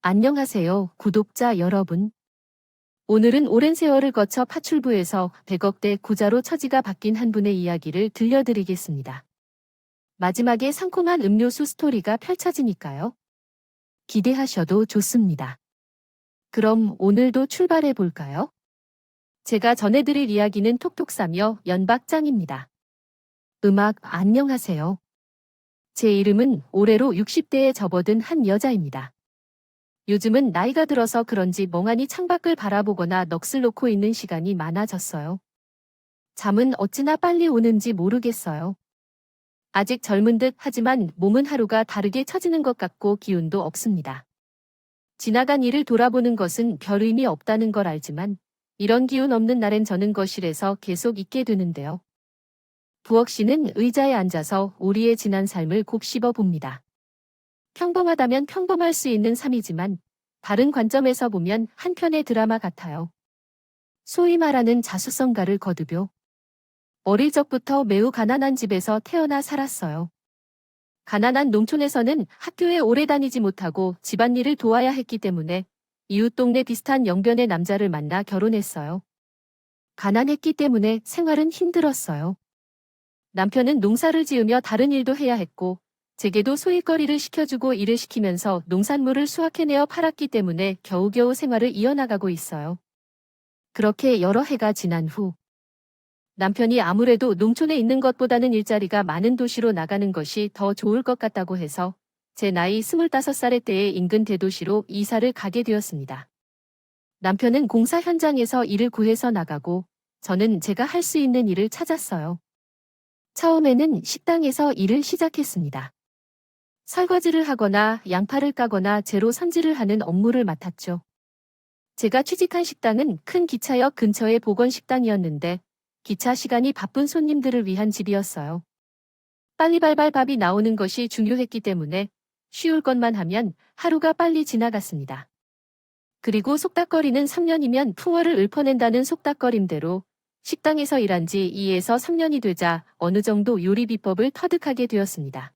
안녕하세요, 구독자 여러분. 오늘은 오랜 세월을 거쳐 파출부에서 100억대 구자로 처지가 바뀐 한 분의 이야기를 들려드리겠습니다. 마지막에 상콤한 음료수 스토리가 펼쳐지니까요. 기대하셔도 좋습니다. 그럼 오늘도 출발해 볼까요? 제가 전해드릴 이야기는 톡톡 싸며 연박짱입니다. 음악 안녕하세요. 제 이름은 올해로 60대에 접어든 한 여자입니다. 요즘은 나이가 들어서 그런지 멍하니 창밖을 바라보거나 넋을 놓고 있는 시간이 많아졌어요. 잠은 어찌나 빨리 오는지 모르겠어요. 아직 젊은 듯 하지만 몸은 하루가 다르게 처지는 것 같고 기운도 없습니다. 지나간 일을 돌아보는 것은 별 의미 없다는 걸 알지만 이런 기운 없는 날엔 저는 거실에서 계속 있게 되는데요. 부엌 씨는 의자에 앉아서 우리의 지난 삶을 곱씹어 봅니다. 평범하다면 평범할 수 있는 삶이지만 다른 관점에서 보면 한 편의 드라마 같아요. 소위 말하는 자수성가를 거두며 어릴 적부터 매우 가난한 집에서 태어나 살았어요. 가난한 농촌에서는 학교에 오래 다니지 못하고 집안일을 도와야 했기 때문에 이웃 동네 비슷한 영변의 남자를 만나 결혼했어요. 가난했기 때문에 생활은 힘들었어요. 남편은 농사를 지으며 다른 일도 해야 했고 제게도 소일거리를 시켜주고 일을 시키면서 농산물을 수확해내어 팔았기 때문에 겨우겨우 생활을 이어나가고 있어요. 그렇게 여러 해가 지난 후 남편이 아무래도 농촌에 있는 것보다는 일자리가 많은 도시로 나가는 것이 더 좋을 것 같다고 해서 제 나이 25살의 때에 인근 대도시로 이사를 가게 되었습니다. 남편은 공사 현장에서 일을 구해서 나가고 저는 제가 할 수 있는 일을 찾았어요. 처음에는 식당에서 일을 시작했습니다. 설거지를 하거나 양파를 까거나 재료 손질을 하는 업무를 맡았죠. 제가 취직한 식당은 큰 기차역 근처의 보건식당이었는데 기차 시간이 바쁜 손님들을 위한 집이었어요. 빨리발발 밥이 나오는 것이 중요했기 때문에 쉬울 것만 하면 하루가 빨리 지나갔습니다. 그리고 속닥거리는 3년이면 풍어를 읊어낸다는 속닥거림대로 식당에서 일한 지 2에서 3년이 되자 어느 정도 요리 비법을 터득하게 되었습니다.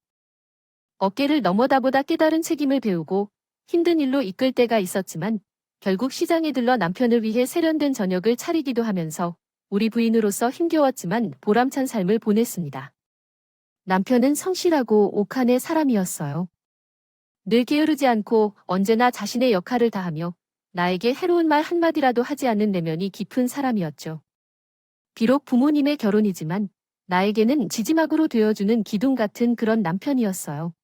어깨를 넘어다보다 깨달은 책임을 배우고 힘든 일로 이끌 때가 있었지만 결국 시장에 들러 남편을 위해 세련된 저녁을 차리기도 하면서 우리 부인으로서 힘겨웠지만 보람찬 삶을 보냈습니다. 남편은 성실하고 옥한의 사람이었어요. 늘 게으르지 않고 언제나 자신의 역할을 다하며 나에게 해로운 말 한마디라도 하지 않는 내면이 깊은 사람이었죠. 비록 부모님의 결혼이지만 나에게는 지지막으로 되어주는 기둥 같은 그런 남편이었어요.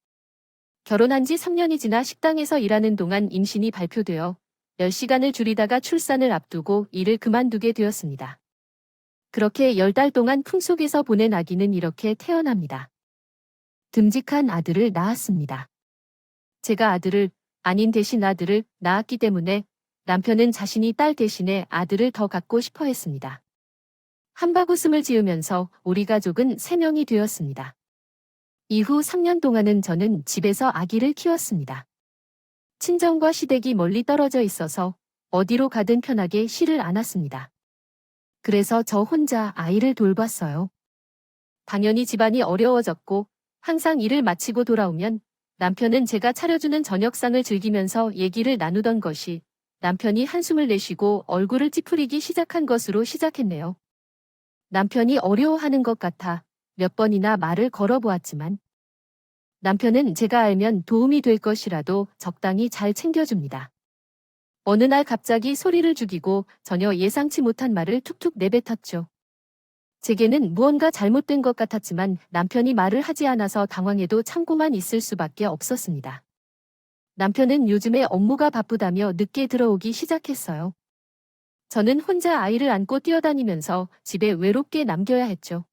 결혼한 지 3년이 지나 식당에서 일하는 동안 임신이 발표되어 10시간을 줄이다가 출산을 앞두고 일을 그만두게 되었습니다. 그렇게 10달 동안 품속에서 보낸 아기는 이렇게 태어납니다. 듬직한 아들을 낳았습니다. 제가 아들을, 아닌 대신 아들을 낳았기 때문에 남편은 자신이 딸 대신에 아들을 더 갖고 싶어 했습니다. 한바구음을 지으면서 우리 가족은 3명이 되었습니다. 이후 3년 동안은 저는 집에서 아기를 키웠습니다. 친정과 시댁이 멀리 떨어져 있어서 어디로 가든 편하게 쉬를 않았습니다. 그래서 저 혼자 아이를 돌봤어요. 당연히 집안이 어려워졌고 항상 일을 마치고 돌아오면 남편은 제가 차려주는 저녁상을 즐기면서 얘기를 나누던 것이 남편이 한숨을 내쉬고 얼굴을 찌푸리기 시작한 것으로 시작했네요. 남편이 어려워하는 것 같아 몇 번이나 말을 걸어보았지만 남편은 제가 알면 도움이 될 것이라도 적당히 잘 챙겨줍니다. 어느 날 갑자기 소리를 죽이고 전혀 예상치 못한 말을 툭툭 내뱉었죠. 제게는 무언가 잘못된 것 같았지만 남편이 말을 하지 않아서 당황해도 참고만 있을 수밖에 없었습니다. 남편은 요즘에 업무가 바쁘다며 늦게 들어오기 시작했어요. 저는 혼자 아이를 안고 뛰어다니면서 집에 외롭게 남겨야 했죠.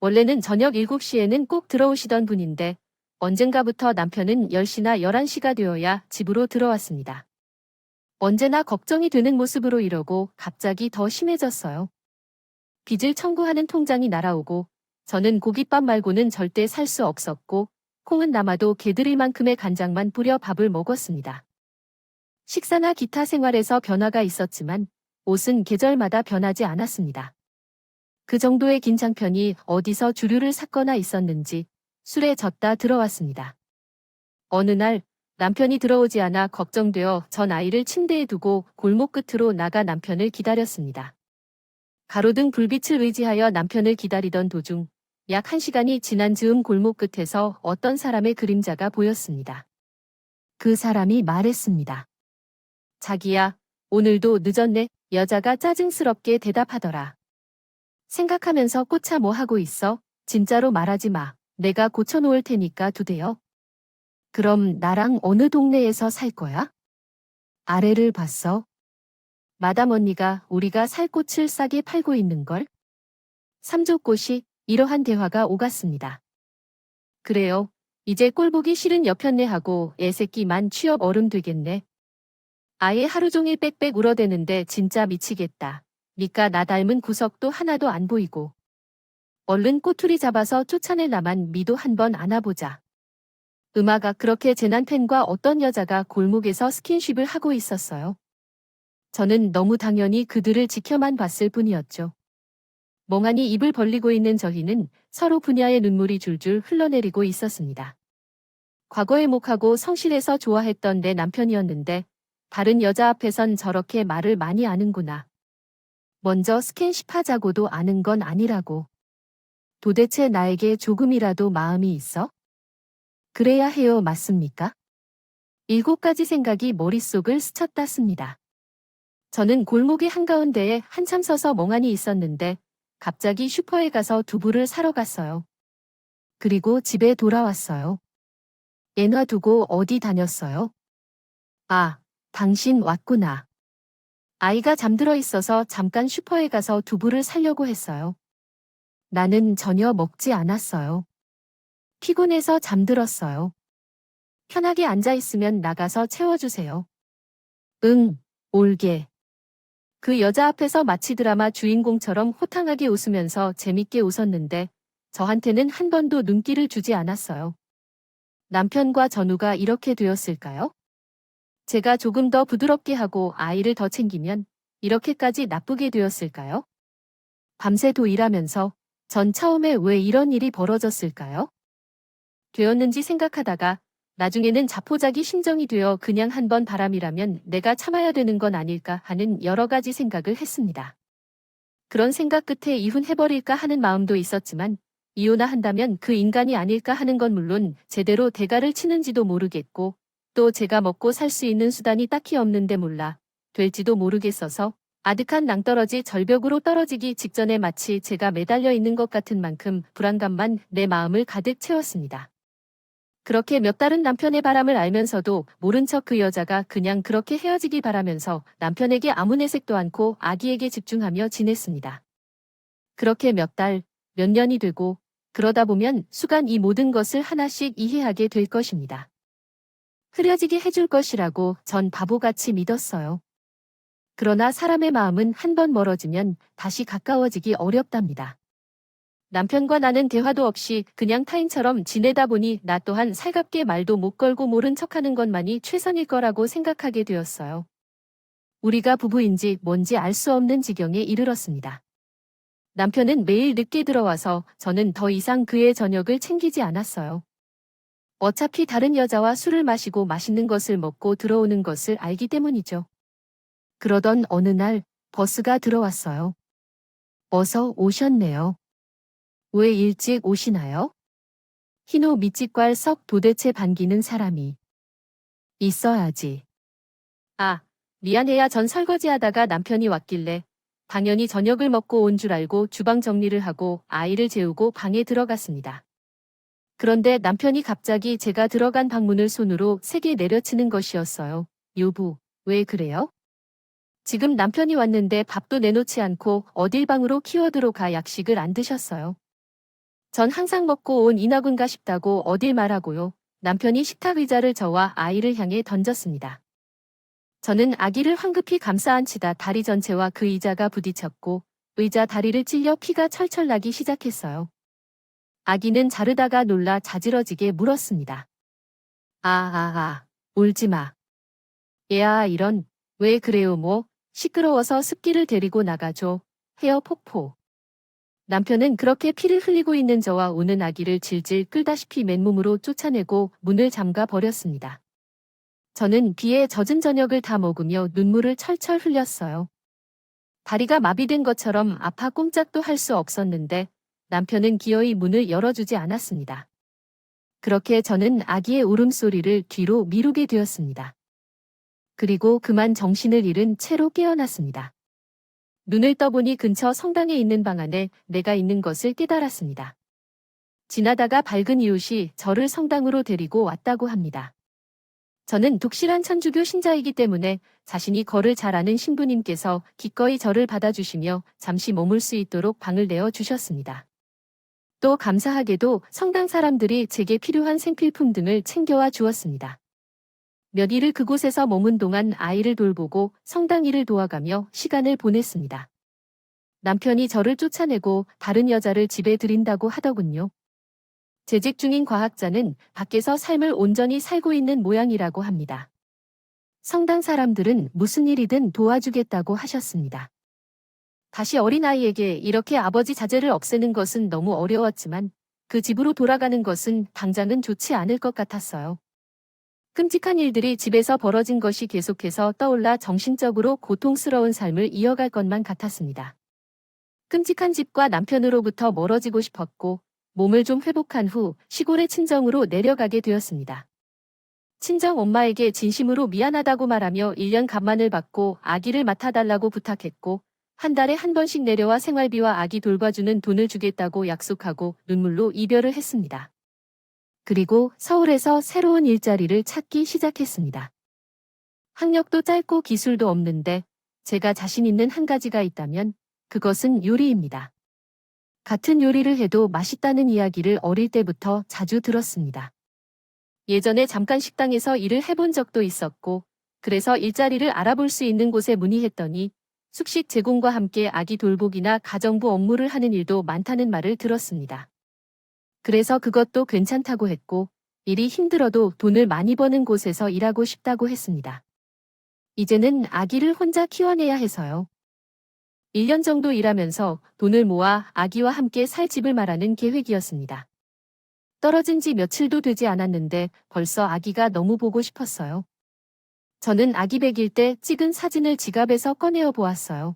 원래는 저녁 7시에는 꼭 들어오시던 분인데 언젠가부터 남편은 10시나 11시가 되어야 집으로 들어왔습니다. 언제나 걱정이 되는 모습으로 이러고 갑자기 더 심해졌어요. 빚을 청구하는 통장이 날아오고 저는 고깃밥 말고는 절대 살 수 없었고 콩은 남아도 개들일 만큼의 간장만 뿌려 밥을 먹었습니다. 식사나 기타 생활에서 변화가 있었지만 옷은 계절마다 변하지 않았습니다. 그 정도의 긴장편이 어디서 주류를 샀거나 있었는지 술에 젖다 들어왔습니다. 어느 날 남편이 들어오지 않아 걱정되어 전 아이를 침대에 두고 골목 끝으로 나가 남편을 기다렸습니다. 가로등 불빛을 의지하여 남편을 기다리던 도중 약 1시간이 지난 즈음 골목 끝에서 어떤 사람의 그림자가 보였습니다. 그 사람이 말했습니다. 자기야, 오늘도 늦었네. 여자가 짜증스럽게 대답하더라. 생각하면서 꽃차 뭐 하고 있어? 진짜로 말하지 마. 내가 고쳐놓을 테니까 두대요. 그럼 나랑 어느 동네에서 살 거야? 아래를 봤어. 마담 언니가 우리가 살 꽃을 싸게 팔고 있는걸? 삼조꽃이 이러한 대화가 오갔습니다. 그래요. 이제 꼴보기 싫은 여편네 하고 애새끼만 취업 얼음 되겠네. 아예 하루 종일 빽빽 울어대는데 진짜 미치겠다. 니까 나 닮은 구석도 하나도 안 보이고. 얼른 꼬투리 잡아서 쫓아낼 나만 미도 한번 안아보자. 음아가 그렇게 제 남편과 어떤 여자가 골목에서 스킨십을 하고 있었어요. 저는 너무 당연히 그들을 지켜만 봤을 뿐이었죠. 멍하니 입을 벌리고 있는 저희는 서로 분야의 눈물이 줄줄 흘러내리고 있었습니다. 과거에 목하고 성실해서 좋아했던 내 남편이었는데 다른 여자 앞에선 저렇게 말을 많이 하는구나. 먼저 스킨십 하자고도 아는 건 아니라고. 도대체 나에게 조금이라도 마음이 있어? 그래야 해요, 맞습니까? 7가지 생각이 머릿속을 스쳤다습니다. 저는 골목의 한가운데에 한참 서서 멍하니 있었는데 갑자기 슈퍼에 가서 두부를 사러 갔어요. 그리고 집에 돌아왔어요. 애 놔두고 어디 다녔어요? 아, 당신 왔구나. 아이가 잠들어 있어서 잠깐 슈퍼에 가서 두부를 사려고 했어요. 나는 전혀 먹지 않았어요. 피곤해서 잠들었어요. 편하게 앉아 있으면 나가서 채워주세요. 응, 올게. 그 여자 앞에서 마치 드라마 주인공처럼 호탕하게 웃으면서 재밌게 웃었는데 저한테는 한 번도 눈길을 주지 않았어요. 남편과 전우가 이렇게 되었을까요? 제가 조금 더 부드럽게 하고 아이를 더 챙기면 이렇게까지 나쁘게 되었을까요? 밤새도 일하면서 전 처음에 왜 이런 일이 벌어졌을까요? 되었는지 생각하다가 나중에는 자포자기 심정이 되어 그냥 한 번 바람이라면 내가 참아야 되는 건 아닐까 하는 여러 가지 생각을 했습니다. 그런 생각 끝에 이혼해버릴까 하는 마음도 있었지만 이혼한다면 그 인간이 아닐까 하는 건 물론 제대로 대가를 치는지도 모르겠고 또 제가 먹고 살 수 있는 수단이 딱히 없는데 몰라 될지도 모르겠어서 아득한 낭떠러지 절벽으로 떨어지기 직전에 마치 제가 매달려 있는 것 같은 만큼 불안감만 내 마음을 가득 채웠습니다. 그렇게 몇 달은 남편의 바람을 알면서도 모른 척 그 여자가 그냥 그렇게 헤어지기 바라면서 남편에게 아무 내색도 않고 아기에게 집중하며 지냈습니다. 그렇게 몇 달, 몇 년이 되고 그러다 보면 수간 이 모든 것을 하나씩 이해하게 될 것입니다. 흐려지게 해줄 것이라고 전 바보같이 믿었어요. 그러나 사람의 마음은 한 번 멀어지면 다시 가까워지기 어렵답니다. 남편과 나는 대화도 없이 그냥 타인처럼 지내다 보니 나 또한 살갑게 말도 못 걸고 모른 척하는 것만이 최선일 거라고 생각하게 되었어요. 우리가 부부인지 뭔지 알 수 없는 지경에 이르렀습니다. 남편은 매일 늦게 들어와서 저는 더 이상 그의 저녁을 챙기지 않았어요. 어차피 다른 여자와 술을 마시고 맛있는 것을 먹고 들어오는 것을 알기 때문이죠. 그러던 어느 날 버스가 들어왔어요. 어서 오셨네요. 왜 일찍 오시나요? 흰옷 밑집갈 석 도대체 반기는 사람이 있어야지. 아, 미안해야 전 설거지하다가 남편이 왔길래 당연히 저녁을 먹고 온 줄 알고 주방 정리를 하고 아이를 재우고 방에 들어갔습니다. 그런데 남편이 갑자기 제가 들어간 방문을 손으로 세게 내려치는 것이었어요. 여보, 왜 그래요? 지금 남편이 왔는데 밥도 내놓지 않고 어딜 방으로 키워드로 가 약식을 안 드셨어요. 전 항상 먹고 온 인하군가 싶다고 어딜 말하고요. 남편이 식탁 의자를 저와 아이를 향해 던졌습니다. 저는 아기를 황급히 감싸 안치다 다리 전체와 그 의자가 부딪혔고 의자 다리를 찔려 피가 철철 나기 시작했어요. 아기는 자르다가 놀라 자지러지게 물었습니다. 울지 마. 얘야 이런, 왜 그래요 뭐, 시끄러워서 습기를 데리고 나가줘. 헤어 폭포. 남편은 그렇게 피를 흘리고 있는 저와 우는 아기를 질질 끌다시피 맨몸으로 쫓아내고 문을 잠가 버렸습니다. 저는 비에 젖은 저녁을 다 먹으며 눈물을 철철 흘렸어요. 다리가 마비된 것처럼 아파 꼼짝도 할 수 없었는데 남편은 기어이 문을 열어주지 않았습니다. 그렇게 저는 아기의 울음소리를 뒤로 미루게 되었습니다. 그리고 그만 정신을 잃은 채로 깨어났습니다. 눈을 떠보니 근처 성당에 있는 방 안에 내가 있는 것을 깨달았습니다. 지나다가 밝은 이웃이 저를 성당으로 데리고 왔다고 합니다. 저는 독실한 천주교 신자이기 때문에 자신이 거를 잘 아는 신부님께서 기꺼이 저를 받아주시며 잠시 머물 수 있도록 방을 내어 주셨습니다. 또 감사하게도 성당 사람들이 제게 필요한 생필품 등을 챙겨와 주었습니다. 몇 일을 그곳에서 머문 동안 아이를 돌보고 성당 일을 도와가며 시간을 보냈습니다. 남편이 저를 쫓아내고 다른 여자를 집에 들인다고 하더군요. 재직 중인 과학자는 밖에서 삶을 온전히 살고 있는 모양이라고 합니다. 성당 사람들은 무슨 일이든 도와주겠다고 하셨습니다. 다시 어린아이에게 이렇게 아버지 자제를 없애는 것은 너무 어려웠지만 그 집으로 돌아가는 것은 당장은 좋지 않을 것 같았어요. 끔찍한 일들이 집에서 벌어진 것이 계속해서 떠올라 정신적으로 고통스러운 삶을 이어갈 것만 같았습니다. 끔찍한 집과 남편으로부터 멀어지고 싶었고 몸을 좀 회복한 후 시골의 친정으로 내려가게 되었습니다. 친정 엄마에게 진심으로 미안하다고 말하며 1년 간만을 받고 아기를 맡아달라고 부탁했고 한 달에 한 번씩 내려와 생활비와 아기 돌봐주는 돈을 주겠다고 약속하고 눈물로 이별을 했습니다. 그리고 서울에서 새로운 일자리를 찾기 시작했습니다. 학력도 짧고 기술도 없는데 제가 자신 있는 한 가지가 있다면 그것은 요리입니다. 같은 요리를 해도 맛있다는 이야기를 어릴 때부터 자주 들었습니다. 예전에 잠깐 식당에서 일을 해본 적도 있었고 그래서 일자리를 알아볼 수 있는 곳에 문의했더니 숙식 제공과 함께 아기 돌보기나 가정부 업무를 하는 일도 많다는 말을 들었습니다. 그래서 그것도 괜찮다고 했고 일이 힘들어도 돈을 많이 버는 곳에서 일하고 싶다고 했습니다. 이제는 아기를 혼자 키워내야 해서요. 1년 정도 일하면서 돈을 모아 아기와 함께 살 집을 마련하는 계획이었습니다. 떨어진 지 며칠도 되지 않았는데 벌써 아기가 너무 보고 싶었어요. 저는 아기 100일 때 찍은 사진을 지갑에서 꺼내어 보았어요.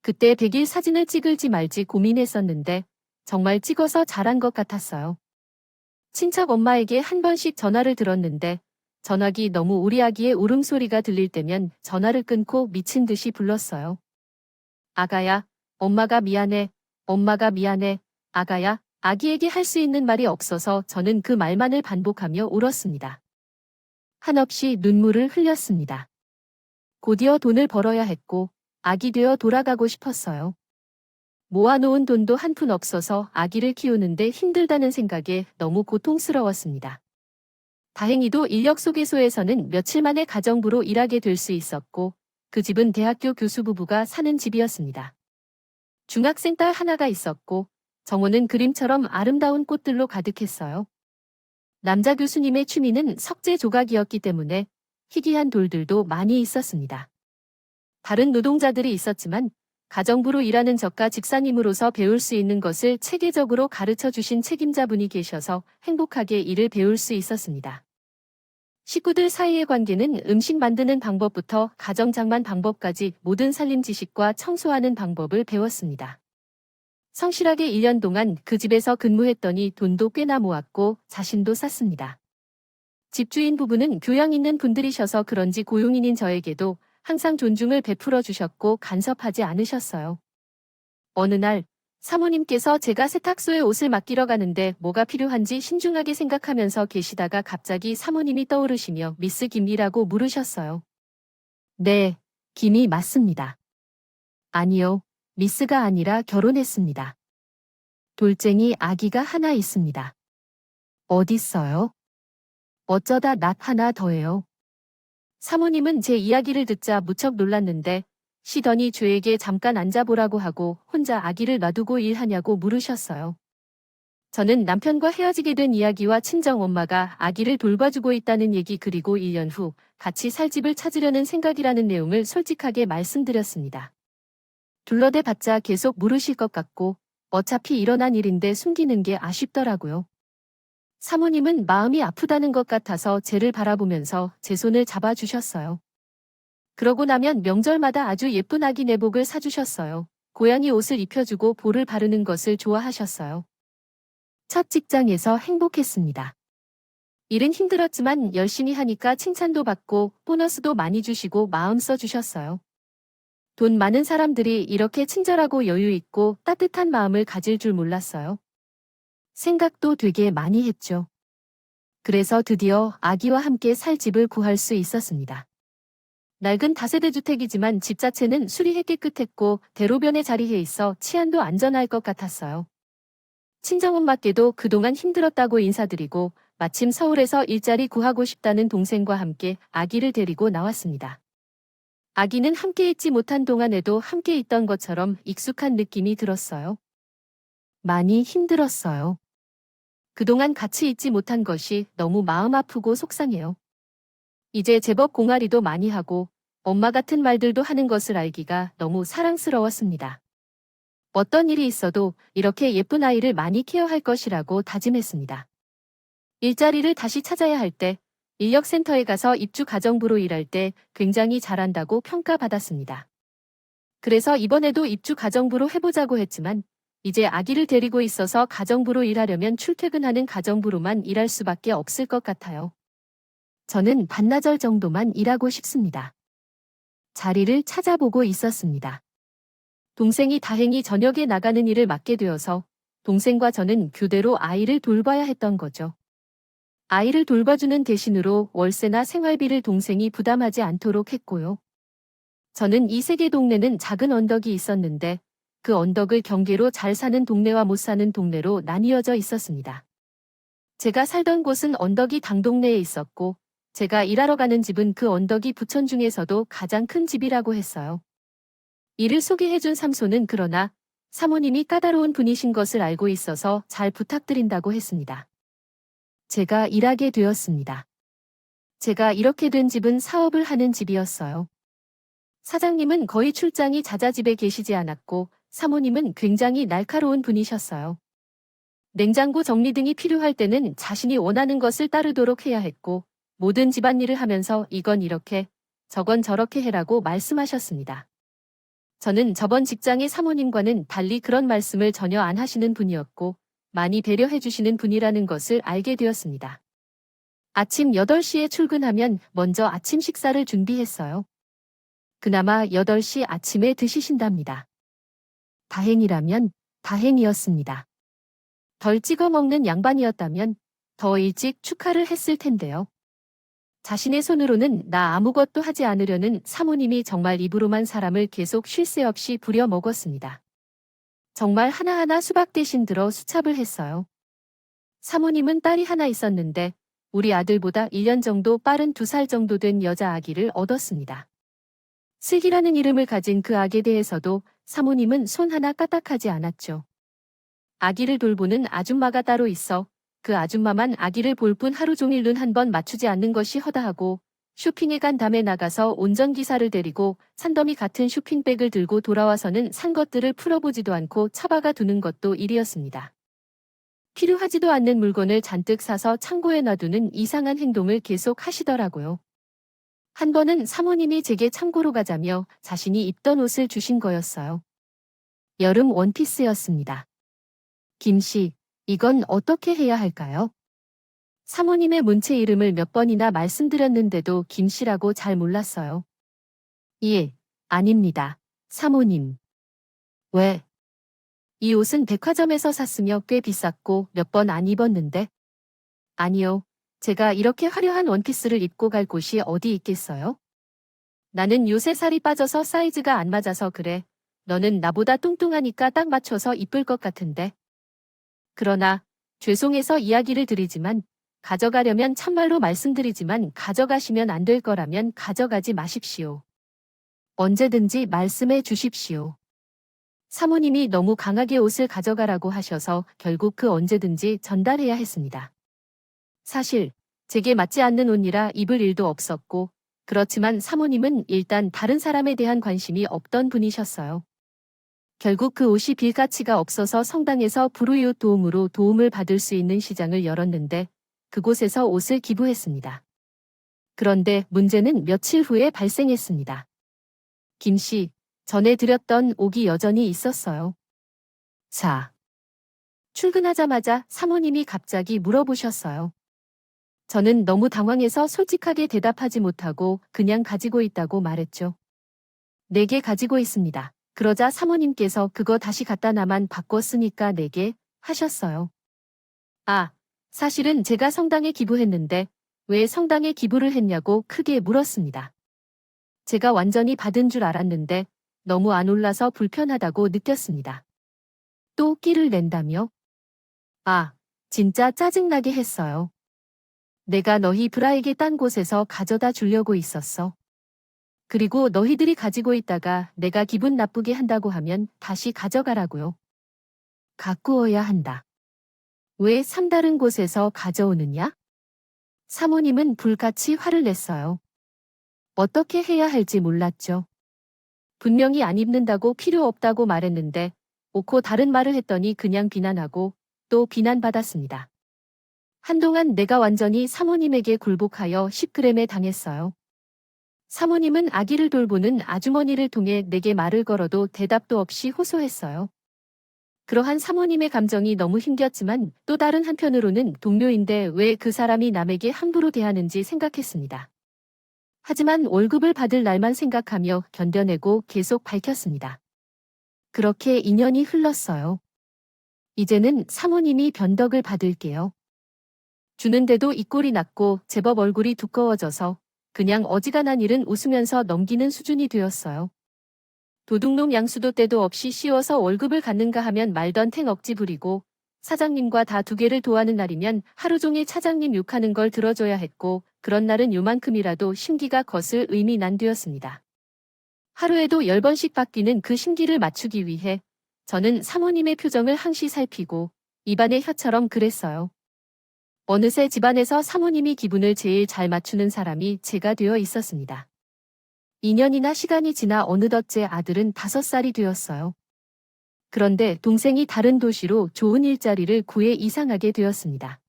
그때 100일 사진을 찍을지 말지 고민했었는데 정말 찍어서 잘한 것 같았어요. 친척 엄마에게 한 번씩 전화를 들었는데 전화기 너무 우리 아기의 울음소리가 들릴 때면 전화를 끊고 미친 듯이 불렀어요. 아가야, 엄마가 미안해, 엄마가 미안해, 아가야, 아기에게 할 수 있는 말이 없어서 저는 그 말만을 반복하며 울었습니다. 한없이 눈물을 흘렸습니다. 곧이어 돈을 벌어야 했고 아기 되어 돌아가고 싶었어요. 모아놓은 돈도 한 푼 없어서 아기를 키우는데 힘들다는 생각에 너무 고통스러웠습니다. 다행히도 인력소개소에서는 며칠 만에 가정부로 일하게 될 수 있었고 그 집은 대학교 교수 부부가 사는 집이었습니다. 중학생 딸 하나가 있었고 정원은 그림처럼 아름다운 꽃들로 가득했어요. 남자 교수님의 취미는 석재 조각이었기 때문에 희귀한 돌들도 많이 있었습니다. 다른 노동자들이 있었지만 가정부로 일하는 저가 집사님으로서 배울 수 있는 것을 체계적으로 가르쳐 주신 책임자분이 계셔서 행복하게 일을 배울 수 있었습니다. 식구들 사이의 관계는 음식 만드는 방법부터 가정장만 방법까지 모든 살림 지식과 청소하는 방법을 배웠습니다. 성실하게 1년 동안 그 집에서 근무했더니 돈도 꽤나 모았고 자신도 쌌습니다. 집주인 부부는 교양 있는 분들이셔서 그런지 고용인인 저에게도 항상 존중을 베풀어 주셨고 간섭하지 않으셨어요. 어느 날 사모님께서 제가 세탁소에 옷을 맡기러 가는데 뭐가 필요한지 신중하게 생각하면서 계시다가 갑자기 사모님이 떠오르시며 미스 김이라고 물으셨어요. 네, 김이 맞습니다. 아니요, 미스가 아니라 결혼했습니다. 돌쟁이 아기가 하나 있습니다. 어딨어요? 어쩌다 낫 하나 더해요. 사모님은 제 이야기를 듣자 무척 놀랐는데 쉬더니 저에게 잠깐 앉아보라고 하고 혼자 아기를 놔두고 일하냐고 물으셨어요. 저는 남편과 헤어지게 된 이야기와 친정엄마가 아기를 돌봐주고 있다는 얘기 그리고 1년 후 같이 살 집을 찾으려는 생각이라는 내용을 솔직하게 말씀드렸습니다. 둘러대봤자 계속 물으실 것 같고 어차피 일어난 일인데 숨기는 게 아쉽더라고요. 사모님은 마음이 아프다는 것 같아서 쟤를 바라보면서 제 손을 잡아주셨어요. 그러고 나면 명절마다 아주 예쁜 아기 내복을 사주셨어요. 고양이 옷을 입혀주고 볼을 바르는 것을 좋아하셨어요. 첫 직장에서 행복했습니다. 일은 힘들었지만 열심히 하니까 칭찬도 받고 보너스도 많이 주시고 마음 써주셨어요. 돈 많은 사람들이 이렇게 친절하고 여유 있고 따뜻한 마음을 가질 줄 몰랐어요. 생각도 되게 많이 했죠. 그래서 드디어 아기와 함께 살 집을 구할 수 있었습니다. 낡은 다세대 주택이지만 집 자체는 수리해 깨끗했고 대로변에 자리해 있어 치안도 안전할 것 같았어요. 친정엄마께도 그동안 힘들었다고 인사드리고 마침 서울에서 일자리 구하고 싶다는 동생과 함께 아기를 데리고 나왔습니다. 아기는 함께 있지 못한 동안에도 함께 있던 것처럼 익숙한 느낌이 들었어요. 많이 힘들었어요. 그동안 같이 있지 못한 것이 너무 마음 아프고 속상해요. 이제 제법 공활이도 많이 하고 엄마 같은 말들도 하는 것을 알기가 너무 사랑스러웠습니다. 어떤 일이 있어도 이렇게 예쁜 아이를 많이 케어할 것이라고 다짐했습니다. 일자리를 다시 찾아야 할 때, 인력센터에 가서 입주가정부로 일할 때 굉장히 잘한다고 평가받았습니다. 그래서 이번에도 입주가정부로 해보자고 했지만 이제 아기를 데리고 있어서 가정부로 일하려면 출퇴근하는 가정부로만 일할 수밖에 없을 것 같아요. 저는 반나절 정도만 일하고 싶습니다. 자리를 찾아보고 있었습니다. 동생이 다행히 저녁에 나가는 일을 맡게 되어서 동생과 저는 교대로 아이를 돌봐야 했던 거죠. 아이를 돌봐주는 대신으로 월세나 생활비를 동생이 부담하지 않도록 했고요. 저는 이 세계 동네는 작은 언덕이 있었는데 그 언덕을 경계로 잘 사는 동네와 못 사는 동네로 나뉘어져 있었습니다. 제가 살던 곳은 언덕이 당동네에 있었고 제가 일하러 가는 집은 그 언덕이 부천 중에서도 가장 큰 집이라고 했어요. 이를 소개해준 삼손은 그러나 사모님이 까다로운 분이신 것을 알고 있어서 잘 부탁드린다고 했습니다. 제가 일하게 되었습니다. 제가 이렇게 된 집은 사업을 하는 집이었어요. 사장님은 거의 출장이 잦아 집에 계시지 않았고 사모님은 굉장히 날카로운 분이셨어요. 냉장고 정리 등이 필요할 때는 자신이 원하는 것을 따르도록 해야 했고 모든 집안일을 하면서 이건 이렇게 저건 저렇게 해라고 말씀하셨습니다. 저는 저번 직장의 사모님과는 달리 그런 말씀을 전혀 안 하시는 분이었고 많이 배려해 주시는 분이라는 것을 알게 되었습니다. 아침 8시에 출근하면 먼저 아침 식사를 준비했어요. 그나마 8시 아침에 드시신답니다. 다행이라면 다행이었습니다. 덜 찍어 먹는 양반이었다면 더 일찍 축하를 했을 텐데요. 자신의 손으로는 나 아무것도 하지 않으려는 사모님이 정말 입으로만 사람을 계속 쉴 새 없이 부려 먹었습니다. 정말 하나하나 수박 대신 들어 수찹을 했어요. 사모님은 딸이 하나 있었는데 우리 아들보다 1년 정도 빠른 2살 정도 된 여자 아기를 얻었습니다. 슬기라는 이름을 가진 그 아기에 대해서도 사모님은 손 하나 까딱하지 않았죠. 아기를 돌보는 아줌마가 따로 있어 그 아줌마만 아기를 볼 뿐 하루 종일 눈 한 번 맞추지 않는 것이 허다하고 쇼핑에 간 다음에 나가서 운전기사를 데리고 산더미 같은 쇼핑백을 들고 돌아와서는 산 것들을 풀어보지도 않고 처박아 두는 것도 일이었습니다. 필요하지도 않는 물건을 잔뜩 사서 창고에 놔두는 이상한 행동을 계속 하시더라고요. 한 번은 사모님이 제게 창고로 가자며 자신이 입던 옷을 주신 거였어요. 여름 원피스였습니다. 김씨, 이건 어떻게 해야 할까요? 사모님의 문체 이름을 몇 번이나 말씀드렸는데도 김씨라고 잘 몰랐어요. 예, 아닙니다. 사모님. 왜? 이 옷은 백화점에서 샀으며 꽤 비쌌고 몇 번 안 입었는데. 아니요. 제가 이렇게 화려한 원피스를 입고 갈 곳이 어디 있겠어요? 나는 요새 살이 빠져서 사이즈가 안 맞아서 그래. 너는 나보다 뚱뚱하니까 딱 맞춰서 이쁠 것 같은데. 그러나 죄송해서 이야기를 드리지만 가져가려면 참말로 말씀드리지만 가져가시면 안 될 거라면 가져가지 마십시오. 언제든지 말씀해 주십시오. 사모님이 너무 강하게 옷을 가져가라고 하셔서 결국 그 언제든지 전달해야 했습니다. 사실 제게 맞지 않는 옷이라 입을 일도 없었고 그렇지만 사모님은 일단 다른 사람에 대한 관심이 없던 분이셨어요. 결국 그 옷이 빌 가치가 없어서 성당에서 불우이웃 도움으로 도움을 받을 수 있는 시장을 열었는데 그곳에서 옷을 기부했습니다. 그런데 문제는 며칠 후에 발생했습니다. 김 씨, 전에 드렸던 옥이 여전히 있었어요. 자, 출근하자마자 사모님이 갑자기 물어보셨어요. 저는 너무 당황해서 솔직하게 대답하지 못하고 그냥 가지고 있다고 말했죠. 4개 가지고 있습니다. 그러자 사모님께서 그거 다시 갖다 놔만 바꿔 쓰니까 4개 하셨어요. 아, 사실은 제가 성당에 기부했는데 왜 성당에 기부를 했냐고 크게 물었습니다. 제가 완전히 받은 줄 알았는데 너무 안 올라서 불편하다고 느꼈습니다. 또 끼를 낸다며? 아, 진짜 짜증나게 했어요. 내가 너희 브라에게 딴 곳에서 가져다 주려고 있었어. 그리고 너희들이 가지고 있다가 내가 기분 나쁘게 한다고 하면 다시 가져가라고요. 가꾸어야 한다. 왜 삼다른 곳에서 가져오느냐? 사모님은 불같이 화를 냈어요. 어떻게 해야 할지 몰랐죠. 분명히 안 입는다고 필요 없다고 말했는데 옳고 다른 말을 했더니 그냥 비난하고 또 비난받았습니다. 한동안 내가 완전히 사모님에게 굴복하여 10g에 당했어요. 사모님은 아기를 돌보는 아주머니를 통해 내게 말을 걸어도 대답도 없이 호소했어요. 그러한 사모님의 감정이 너무 힘겼지만 또 다른 한편으로는 동료인데 왜 그 사람이 남에게 함부로 대하는지 생각했습니다. 하지만 월급을 받을 날만 생각하며 견뎌내고 계속 밝혔습니다. 그렇게 2년이 흘렀어요. 이제는 사모님이 변덕을 받을게요. 주는데도 입꼬리 낮고 제법 얼굴이 두꺼워져서 그냥 어지간한 일은 웃으면서 넘기는 수준이 되었어요. 도둑놈 양수도 때도 없이 씌워서 월급을 갖는가 하면 말던 탱 억지 부리고 사장님과 다 2개를 도와는 날이면 하루 종일 차장님 욕하는 걸 들어줘야 했고 그런 날은 요만큼이라도 심기가 거슬 의미 난뒤였습니다. 하루에도 10번씩 바뀌는 그 심기를 맞추기 위해 저는 사모님의 표정을 항시 살피고 입안의 혀처럼 그랬어요. 어느새 집안에서 사모님이 기분을 제일 잘 맞추는 사람이 제가 되어 있었습니다. 2년이나 시간이 지나 어느덧 제 아들은 5살이 되었어요. 그런데 동생이 다른 도시로 좋은 일자리를 구해 이상하게 되었습니다.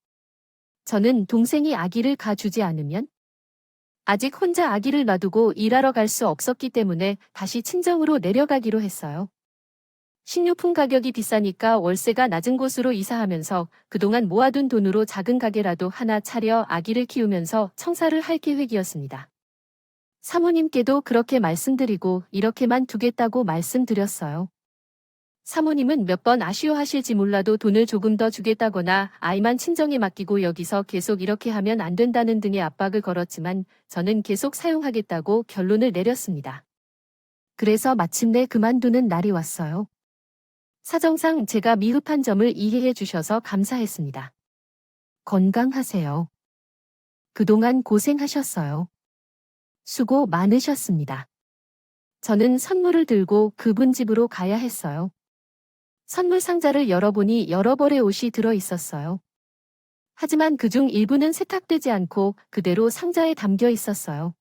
저는 동생이 아기를 가주지 않으면 아직 혼자 아기를 놔두고 일하러 갈 수 없었기 때문에 다시 친정으로 내려가기로 했어요. 식료품 가격이 비싸니까 월세가 낮은 곳으로 이사하면서 그동안 모아둔 돈으로 작은 가게라도 하나 차려 아기를 키우면서 청사를 할 계획이었습니다. 사모님께도 그렇게 말씀드리고 이렇게만 두겠다고 말씀드렸어요. 사모님은 몇 번 아쉬워하실지 몰라도 돈을 조금 더 주겠다거나 아이만 친정에 맡기고 여기서 계속 이렇게 하면 안 된다는 등의 압박을 걸었지만 저는 계속 사용하겠다고 결론을 내렸습니다. 그래서 마침내 그만두는 날이 왔어요. 사정상 제가 미흡한 점을 이해해 주셔서 감사했습니다. 건강하세요. 그동안 고생하셨어요. 수고 많으셨습니다. 저는 선물을 들고 그분 집으로 가야 했어요. 선물 상자를 열어보니 여러 벌의 옷이 들어 있었어요. 하지만 그중 일부는 세탁되지 않고 그대로 상자에 담겨 있었어요.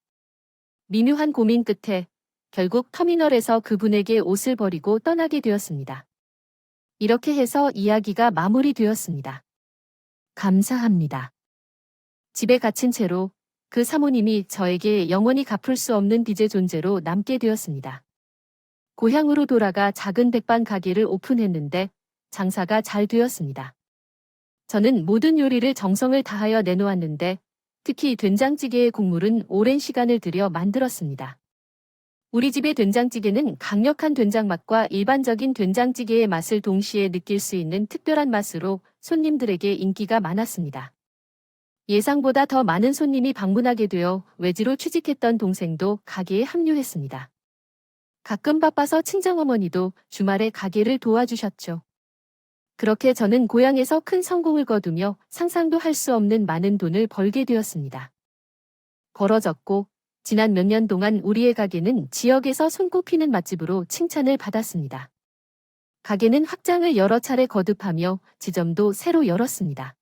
미묘한 고민 끝에 결국 터미널에서 그분에게 옷을 버리고 떠나게 되었습니다. 이렇게 해서 이야기가 마무리되었습니다. 감사합니다. 집에 갇힌 채로 그 사모님이 저에게 영원히 갚을 수 없는 빚의 존재로 남게 되었습니다. 고향으로 돌아가 작은 백반 가게를 오픈했는데 장사가 잘 되었습니다. 저는 모든 요리를 정성을 다하여 내놓았는데 특히 된장찌개의 국물은 오랜 시간을 들여 만들었습니다. 우리 집의 된장찌개는 강력한 된장 맛과 일반적인 된장찌개의 맛을 동시에 느낄 수 있는 특별한 맛으로 손님들에게 인기가 많았습니다. 예상보다 더 많은 손님이 방문하게 되어 외지로 취직했던 동생도 가게에 합류했습니다. 가끔 바빠서 친정어머니도 주말에 가게를 도와주셨죠. 그렇게 저는 고향에서 큰 성공을 거두며 상상도 할 수 없는 많은 돈을 벌게 되었습니다. 벌어졌고 지난 몇 년 동안 우리의 가게는 지역에서 손꼽히는 맛집으로 칭찬을 받았습니다. 가게는 확장을 여러 차례 거듭하며 지점도 새로 열었습니다.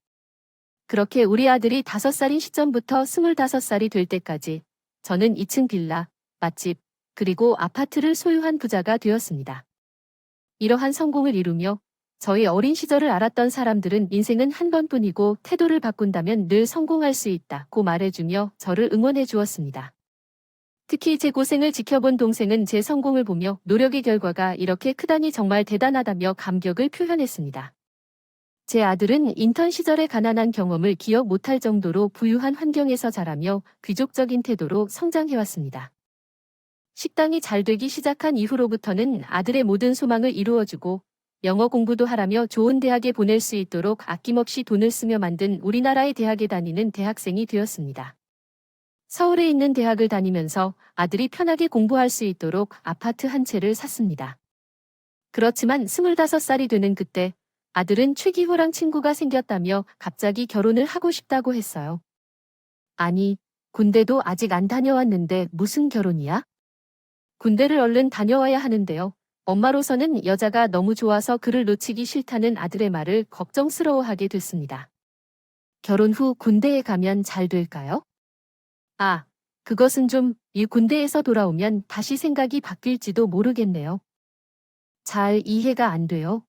그렇게 우리 아들이 5살인 시점부터 25살이 될 때까지 저는 2층 빌라, 맛집, 그리고 아파트를 소유한 부자가 되었습니다. 이러한 성공을 이루며 저의 어린 시절을 알았던 사람들은 인생은 한 번뿐이고 태도를 바꾼다면 늘 성공할 수 있다고 말해주며 저를 응원해 주었습니다. 특히 제 고생을 지켜본 동생은 제 성공을 보며 노력의 결과가 이렇게 크다니 정말 대단하다며 감격을 표현했습니다. 제 아들은 인턴 시절의 가난한 경험을 기억 못할 정도로 부유한 환경에서 자라며 귀족적인 태도로 성장해왔습니다. 식당이 잘 되기 시작한 이후로부터는 아들의 모든 소망을 이루어주고 영어 공부도 하라며 좋은 대학에 보낼 수 있도록 아낌없이 돈을 쓰며 만든 우리나라의 대학에 다니는 대학생이 되었습니다. 서울에 있는 대학을 다니면서 아들이 편하게 공부할 수 있도록 아파트 한 채를 샀습니다. 그렇지만 25살이 되는 그때 아들은 최기호랑 친구가 생겼다며 갑자기 결혼을 하고 싶다고 했어요. 아니, 군대도 아직 안 다녀왔는데 무슨 결혼이야? 군대를 얼른 다녀와야 하는데요. 엄마로서는 여자가 너무 좋아서 그를 놓치기 싫다는 아들의 말을 걱정스러워하게 됐습니다. 결혼 후 군대에 가면 잘 될까요? 아, 그것은 좀, 이 군대에서 돌아오면 다시 생각이 바뀔지도 모르겠네요. 잘 이해가 안 돼요.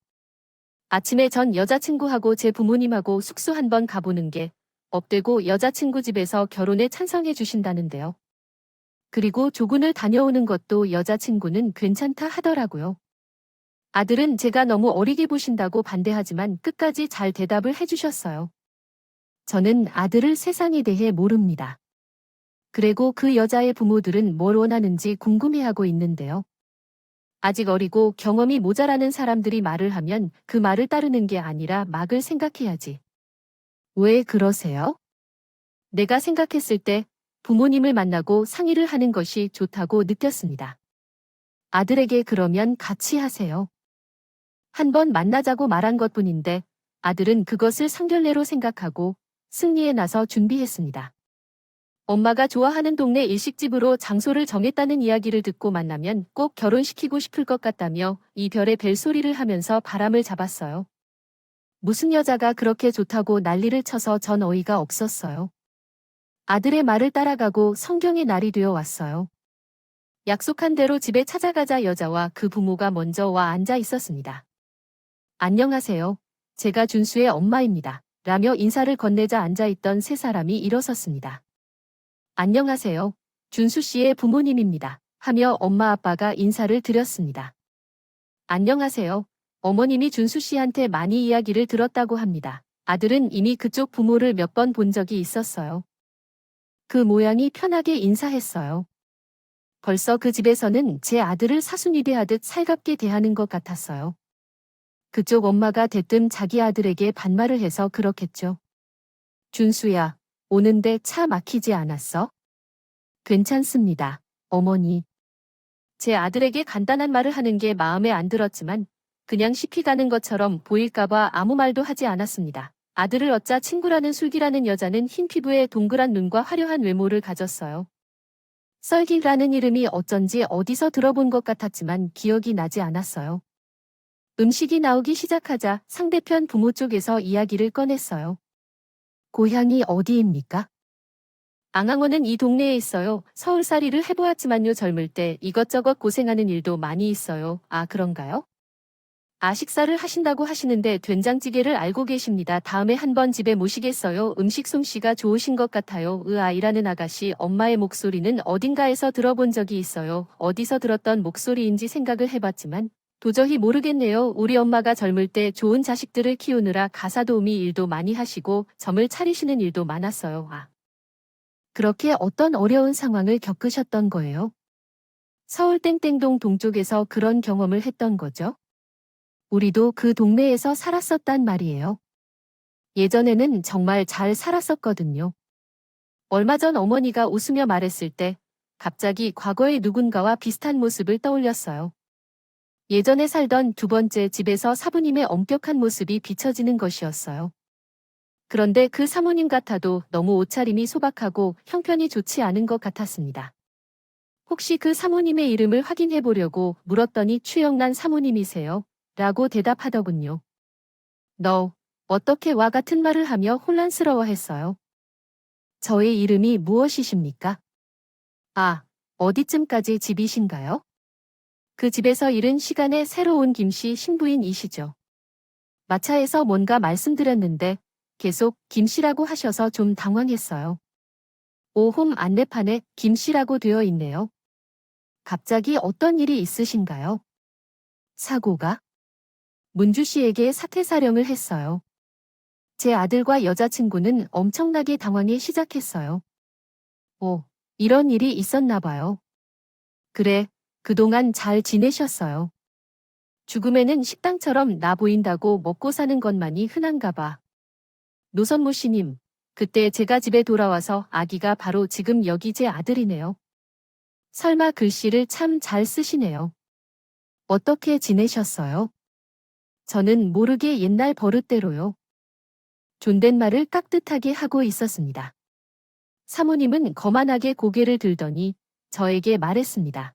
아침에 전 여자친구하고 제 부모님하고 숙소 한번 가보는 게 업되고 여자친구 집에서 결혼에 찬성해 주신다는데요. 그리고 조군을 다녀오는 것도 여자친구는 괜찮다 하더라고요. 아들은 제가 너무 어리게 보신다고 반대하지만 끝까지 잘 대답을 해주셨어요. 저는 아들을 세상에 대해 모릅니다. 그리고 그 여자의 부모들은 뭘 원하는지 궁금해하고 있는데요. 아직 어리고 경험이 모자라는 사람들이 말을 하면 그 말을 따르는 게 아니라 막을 생각해야지. 왜 그러세요? 내가 생각했을 때 부모님을 만나고 상의를 하는 것이 좋다고 느꼈습니다. 아들에게 그러면 같이 하세요. 한번 만나자고 말한 것뿐인데 아들은 그것을 상견례로 생각하고 승리에 나서 준비했습니다. 엄마가 좋아하는 동네 일식집으로 장소를 정했다는 이야기를 듣고 만나면 꼭 결혼시키고 싶을 것 같다며 이별의 벨소리를 하면서 바람을 잡았어요. 무슨 여자가 그렇게 좋다고 난리를 쳐서 전 어이가 없었어요. 아들의 말을 따라가고 성경의 날이 되어 왔어요. 약속한 대로 집에 찾아가자 여자와 그 부모가 먼저 와 앉아 있었습니다. 안녕하세요. 제가 준수의 엄마입니다. 라며 인사를 건네자 앉아있던 세 사람이 일어섰습니다. 안녕하세요. 준수 씨의 부모님입니다. 하며 엄마 아빠가 인사를 드렸습니다. 안녕하세요. 어머님이 준수 씨한테 많이 이야기를 들었다고 합니다. 아들은 이미 그쪽 부모를 몇 번 본 적이 있었어요. 그 모양이 편하게 인사했어요. 벌써 그 집에서는 제 아들을 사순이 대하듯 살갑게 대하는 것 같았어요. 그쪽 엄마가 대뜸 자기 아들에게 반말을 해서 그렇겠죠. 준수야, 오는데 차 막히지 않았어? 괜찮습니다, 어머니. 제 아들에게 간단한 말을 하는 게 마음에 안 들었지만 그냥 시피 가는 것처럼 보일까봐 아무 말도 하지 않았습니다. 아들을 얻자 친구라는 술기라는 여자는 흰 피부에 동그란 눈과 화려한 외모를 가졌어요. 썰기라는 이름이 어쩐지 어디서 들어본 것 같았지만 기억이 나지 않았어요. 음식이 나오기 시작하자 상대편 부모 쪽에서 이야기를 꺼냈어요. 고향이 어디입니까? 앙앙어는 이 동네에 있어요. 서울살이를 해보았지만요. 젊을 때 이것저것 고생하는 일도 많이 있어요. 아, 그런가요? 아, 식사를 하신다고 하시는데 된장찌개를 알고 계십니다. 다음에 한번 집에 모시겠어요. 음식 솜씨가 좋으신 것 같아요. 아이라는 아가씨 엄마의 목소리는 어딘가에서 들어본 적이 있어요. 어디서 들었던 목소리인지 생각을 해봤지만 도저히 모르겠네요. 우리 엄마가 젊을 때 좋은 자식들을 키우느라 가사 도우미 일도 많이 하시고 점을 차리시는 일도 많았어요. 아. 그렇게 어떤 어려운 상황을 겪으셨던 거예요? 서울 땡땡동 동쪽에서 그런 경험을 했던 거죠? 우리도 그 동네에서 살았었단 말이에요. 예전에는 정말 잘 살았었거든요. 얼마 전 어머니가 웃으며 말했을 때 갑자기 과거의 누군가와 비슷한 모습을 떠올렸어요. 예전에 살던 두 번째 집에서 사부님의 엄격한 모습이 비춰지는 것이었어요. 그런데 그 사모님 같아도 너무 옷차림이 소박하고 형편이 좋지 않은 것 같았습니다. 혹시 그 사모님의 이름을 확인해 보려고 물었더니 추영란 사모님이세요? 라고 대답하더군요. 너, 어떻게 와 같은 말을 하며 혼란스러워했어요. 저의 이름이 무엇이십니까? 아, 어디쯤까지 집이신가요? 그 집에서 이른 시간에 새로 온 김씨 신부인이시죠. 마차에서 뭔가 말씀드렸는데 계속 김씨라고 하셔서 좀 당황했어요. 홈 안내판에 김씨라고 되어 있네요. 갑자기 어떤 일이 있으신가요? 사고가? 문주 씨에게 사퇴 사령을 했어요. 제 아들과 여자친구는 엄청나게 당황해 시작했어요. 이런 일이 있었나 봐요. 그래, 그동안 잘 지내셨어요. 죽음에는 식당처럼 나 보인다고 먹고 사는 것만이 흔한가 봐. 노선모 씨님, 그때 제가 집에 돌아와서 아기가 바로 지금 여기 제 아들이네요. 설마 글씨를 참 잘 쓰시네요. 어떻게 지내셨어요? 저는 모르게 옛날 버릇대로요. 존댓말을 깍듯하게 하고 있었습니다. 사모님은 거만하게 고개를 들더니 저에게 말했습니다.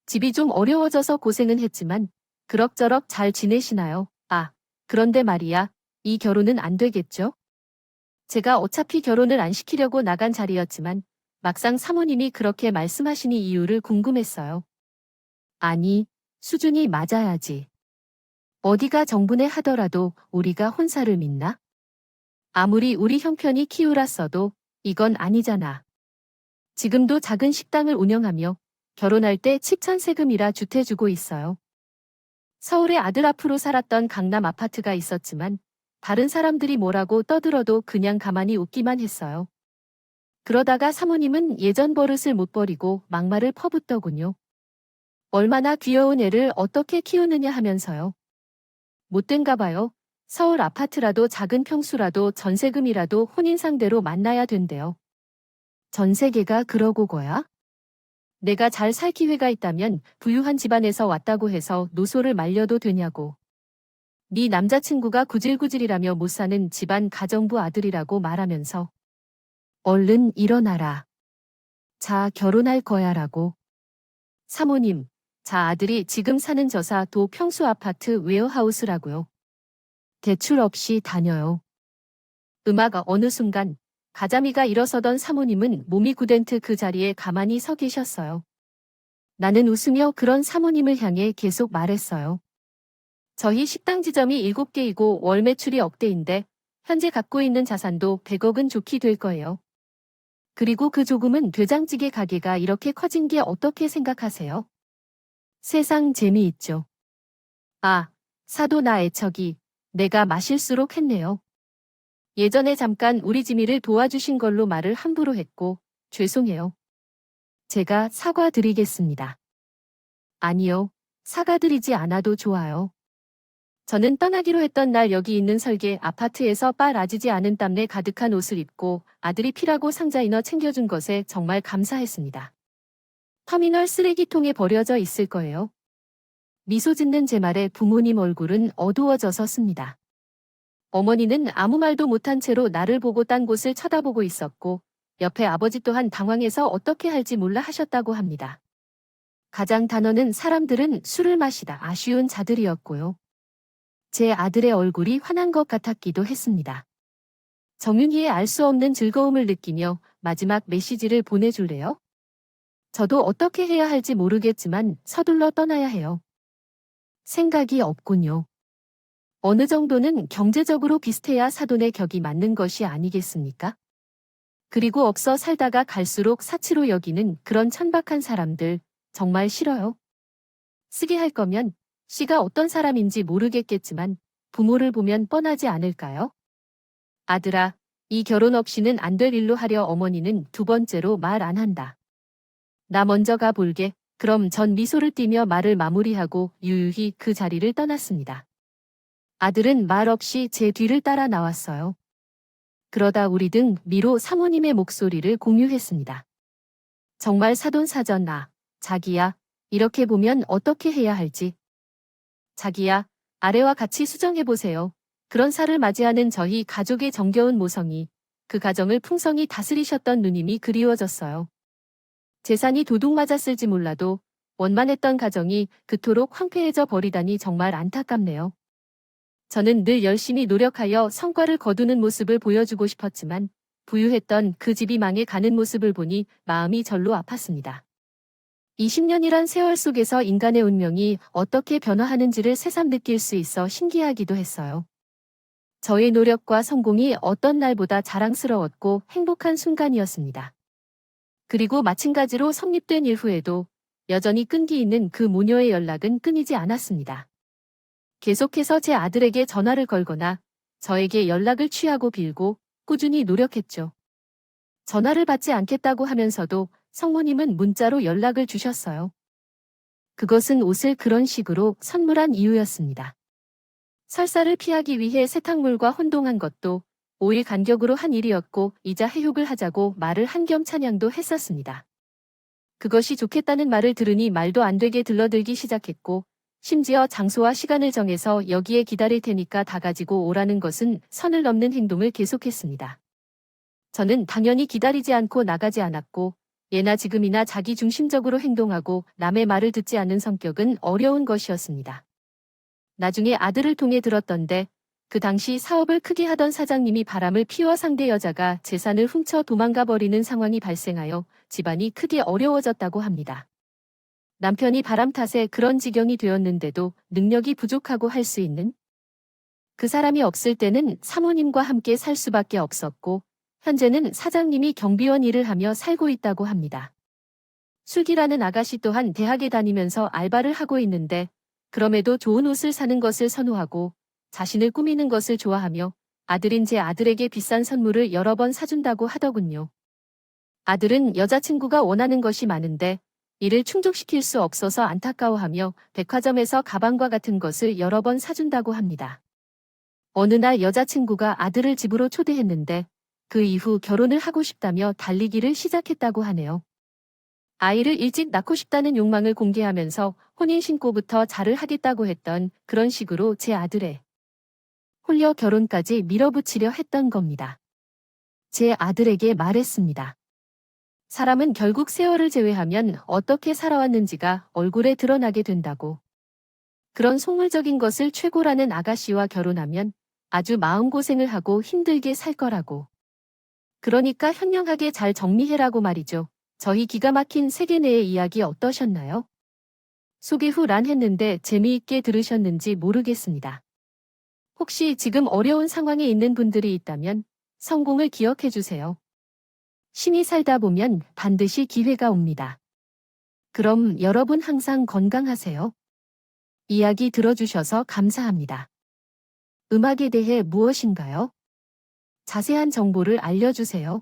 집이 좀 어려워져서 고생은 했지만 그럭저럭 잘 지내시나요? 그런데 말이야, 이 결혼은 안 되겠죠? 제가 어차피 결혼을 안 시키려고 나간 자리였지만 막상 사모님이 그렇게 말씀하시니 이유를 궁금했어요. 아니, 수준이 맞아야지. 어디가 정분에 하더라도 우리가 혼사를 믿나? 아무리 우리 형편이 키우라 써도 이건 아니잖아. 지금도 작은 식당을 운영하며 결혼할 때 칩천세금이라 주태주고 있어요. 서울에 아들 앞으로 살았던 강남 아파트가 있었지만 다른 사람들이 뭐라고 떠들어도 그냥 가만히 웃기만 했어요. 그러다가 사모님은 예전 버릇을 못 버리고 막말을 퍼붓더군요. 얼마나 귀여운 애를 어떻게 키우느냐 하면서요. 못된가 봐요. 서울 아파트라도 작은 평수라도 전세금이라도 혼인 상대로 만나야 된대요. 전 세계가 그러고 거야? 내가 잘 살 기회가 있다면 부유한 집안에서 왔다고 해서 노소를 말려도 되냐고. 네 남자친구가 구질구질이라며 못 사는 집안 가정부 아들이라고 말하면서 얼른 일어나라. 자, 결혼할 거야라고. 사모님, 자 아들이 지금 사는 저사 도 평수 아파트 웨어하우스라고요. 대출 없이 다녀요. 음악 어느 순간 가자미가 일어서던 사모님은 몸이 굳은트 그 자리에 가만히 서 계셨어요. 나는 웃으며 그런 사모님을 향해 계속 말했어요. 저희 식당 지점이 7개이고 월 매출이 억대인데 현재 갖고 있는 자산도 100억은 좋게 될 거예요. 그리고 그 조금은 된장찌개 가게가 이렇게 커진 게 어떻게 생각하세요? 세상 재미있죠. 사도 나 애척이 내가 마실수록 했네요. 예전에 잠깐 우리 지미를 도와주신 걸로 말을 함부로 했고 죄송해요. 제가 사과드리겠습니다. 아니요, 사과드리지 않아도 좋아요. 저는 떠나기로 했던 날 여기 있는 설계 아파트에서 빨아지지 않은 땀내 가득한 옷을 입고 아들이 피라고 상자 이너 챙겨준 것에 정말 감사했습니다. 터미널 쓰레기통에 버려져 있을 거예요. 미소 짓는 제 말에 부모님 얼굴은 어두워져서 씁니다. 어머니는 아무 말도 못한 채로 나를 보고 딴 곳을 쳐다보고 있었고 옆에 아버지 또한 당황해서 어떻게 할지 몰라 하셨다고 합니다. 가장 단언은 사람들은 술을 마시다 아쉬운 자들이었고요. 제 아들의 얼굴이 환한 것 같았기도 했습니다. 정윤희의 알 수 없는 즐거움을 느끼며 마지막 메시지를 보내줄래요? 저도 어떻게 해야 할지 모르겠지만 서둘러 떠나야 해요. 생각이 없군요. 어느 정도는 경제적으로 비슷해야 사돈의 격이 맞는 것이 아니겠습니까? 그리고 없어 살다가 갈수록 사치로 여기는 그런 천박한 사람들 정말 싫어요. 쓰게 할 거면 씨가 어떤 사람인지 모르겠겠지만 부모를 보면 뻔하지 않을까요? 아들아, 이 결혼 없이는 안 될 일로 하려 어머니는 두 번째로 말 안 한다. 나 먼저 가 볼게. 그럼 전 미소를 띠며 말을 마무리하고 유유히 그 자리를 떠났습니다. 아들은 말 없이 제 뒤를 따라 나왔어요. 그러다 우리 등 미로 사모님의 목소리를 공유했습니다. 정말 사돈사전 자기야, 이렇게 보면 어떻게 해야 할지. 자기야, 아래와 같이 수정해보세요. 그런 살을 맞이하는 저희 가족의 정겨운 모성이 그 가정을 풍성히 다스리셨던 누님이 그리워졌어요. 재산이 도둑 맞았을지 몰라도 원만했던 가정이 그토록 황폐해져 버리다니 정말 안타깝네요. 저는 늘 열심히 노력하여 성과를 거두는 모습을 보여주고 싶었지만 부유했던 그 집이 망해 가는 모습을 보니 마음이 절로 아팠습니다. 20년이란 세월 속에서 인간의 운명이 어떻게 변화하는지를 새삼 느낄 수 있어 신기하기도 했어요. 저의 노력과 성공이 어떤 날보다 자랑스러웠고 행복한 순간이었습니다. 그리고 마찬가지로 성립된 이후에도 여전히 끈기 있는 그 모녀의 연락은 끊이지 않았습니다. 계속해서 제 아들에게 전화를 걸거나 저에게 연락을 취하고 빌고 꾸준히 노력했죠. 전화를 받지 않겠다고 하면서도 성모님은 문자로 연락을 주셨어요. 그것은 옷을 그런 식으로 선물한 이유였습니다. 설사를 피하기 위해 세탁물과 혼동한 것도 5일 간격으로 한 일이었고 이자 해육을 하자고 말을 한 겸 찬양도 했었습니다. 그것이 좋겠다는 말을 들으니 말도 안 되게 들러들기 시작했고 심지어 장소와 시간을 정해서 여기에 기다릴 테니까 다 가지고 오라는 것은 선을 넘는 행동을 계속했습니다. 저는 당연히 기다리지 않고 나가지 않았고 예나 지금이나 자기 중심적으로 행동하고 남의 말을 듣지 않는 성격은 어려운 것이었습니다. 나중에 아들을 통해 들었던데 그 당시 사업을 크게 하던 사장님이 바람을 피워 상대 여자가 재산을 훔쳐 도망가 버리는 상황이 발생하여 집안이 크게 어려워졌다고 합니다. 남편이 바람 탓에 그런 지경이 되었는데도 능력이 부족하고 할 수 있는 그 사람이 없을 때는 사모님과 함께 살 수밖에 없었고 현재는 사장님이 경비원 일을 하며 살고 있다고 합니다. 슬기라는 아가씨 또한 대학에 다니면서 알바를 하고 있는데 그럼에도 좋은 옷을 사는 것을 선호하고 자신을 꾸미는 것을 좋아하며 아들인 제 아들에게 비싼 선물을 여러 번 사준다고 하더군요. 아들은 여자친구가 원하는 것이 많은데 이를 충족시킬 수 없어서 안타까워하며 백화점에서 가방과 같은 것을 여러 번 사준다고 합니다. 어느 날 여자친구가 아들을 집으로 초대했는데 그 이후 결혼을 하고 싶다며 달리기를 시작했다고 하네요. 아이를 일찍 낳고 싶다는 욕망을 공개하면서 혼인신고부터 잘을 하겠다고 했던 그런 식으로 제 아들에 홀려 결혼까지 밀어붙이려 했던 겁니다. 제 아들에게 말했습니다. 사람은 결국 세월을 제외하면 어떻게 살아왔는지가 얼굴에 드러나게 된다고. 그런 속물적인 것을 최고라는 아가씨와 결혼하면 아주 마음고생을 하고 힘들게 살 거라고. 그러니까 현명하게 잘 정리해라고 말이죠. 저희 기가 막힌 세계 내의 이야기 어떠셨나요? 소개 후 란 했는데 재미있게 들으셨는지 모르겠습니다. 혹시 지금 어려운 상황에 있는 분들이 있다면 성공을 기억해 주세요. 신이 살다 보면 반드시 기회가 옵니다. 그럼 여러분 항상 건강하세요. 이야기 들어주셔서 감사합니다. 음악에 대해 무엇인가요? 자세한 정보를 알려주세요.